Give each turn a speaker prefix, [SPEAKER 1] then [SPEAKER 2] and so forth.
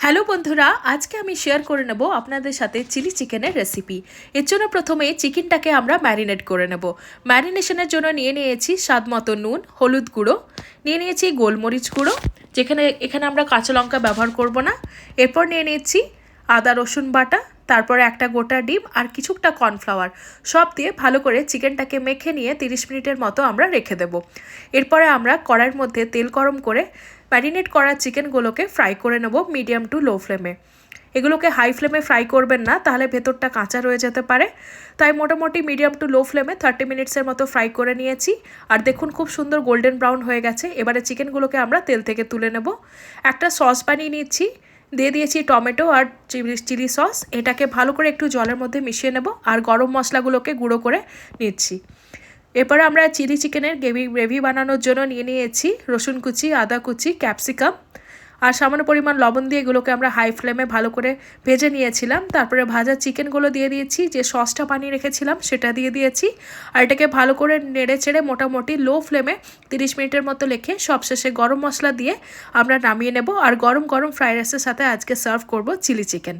[SPEAKER 1] Hello বন্ধুরা, আজকে আমি শেয়ার করে নেব আপনাদের সাথে চিলি চিকেনের রেসিপি। এর জন্য প্রথমে চিকেনটাকে আমরা ম্যারিনেট করে নেব। ম্যারিনেশনের জন্য নিয়ে নিয়েছি স্বাদ মতো নুন, হলুদ গুঁড়ো, নিয়ে নিয়েছি গোলমরিচ গুঁড়ো, এখানে আমরা কাঁচা লঙ্কা ব্যবহার করব না। এরপর নিয়ে নিয়েছি আদা রসুন বাটা, তারপরে একটা গোটা ডিম আর কিছুটা কর্নফ্লাওয়ার, সব দিয়ে ভালো করে চিকেনটাকে মেখে নিয়ে 30 মিনিটের মতো আমরা রেখে দেব। এরপরে আমরা কড়াইয়ের মধ্যে তেল গরম করে ম্যারিনেট করা চিকেনগুলোকে ফ্রাই করে নেব মিডিয়াম টু লো ফ্লেমে। এগুলোকে হাই ফ্লেমে ফ্রাই করবেন না, তাহলে ভেতরটা কাঁচা রয়ে যেতে পারে। তাই মোটামুটি মিডিয়াম টু লো ফ্লেমে 30 মিনিটসের মতো ফ্রাই করে নিয়েছি। আর দেখুন খুব সুন্দর গোল্ডেন ব্রাউন হয়ে গেছে। এবারে চিকেনগুলোকে আমরা তেল থেকে তুলে নেব। একটা সস বানিয়ে নিচ্ছি, দিয়ে দিয়েছি টমেটো আর চিলি সস। এটাকে ভালো করে একটু জলের মধ্যে মিশিয়ে নেব আর গরম মশলাগুলোকে গুঁড়ো করে নিচ্ছি। এরপরে আমরা চিলি চিকেনের গ্রেভি বানানোর জন্য নিয়ে নিয়েছি রসুন কুচি, আদা কুচি, ক্যাপসিকাম আর সামান্য পরিমাণ লবণ দিয়ে এগুলোকে আমরা হাই ফ্লেমে ভালো করে ভেজে নিয়েছিলাম। তারপরে ভাজা চিকেনগুলো দিয়ে দিয়েছি, যে সসটা বানিয়ে রেখেছিলাম সেটা দিয়ে দিয়েছি। আর এটাকে ভালো করে নেড়ে চেড়ে মোটামুটি লো ফ্লেমে 30 মিনিটের মতো রেখে সবশেষে গরম মশলা দিয়ে আমরা নামিয়ে নেব। আর গরম গরম ফ্রাইড রাইসের সাথে আজকে সার্ভ করব চিলি চিকেন।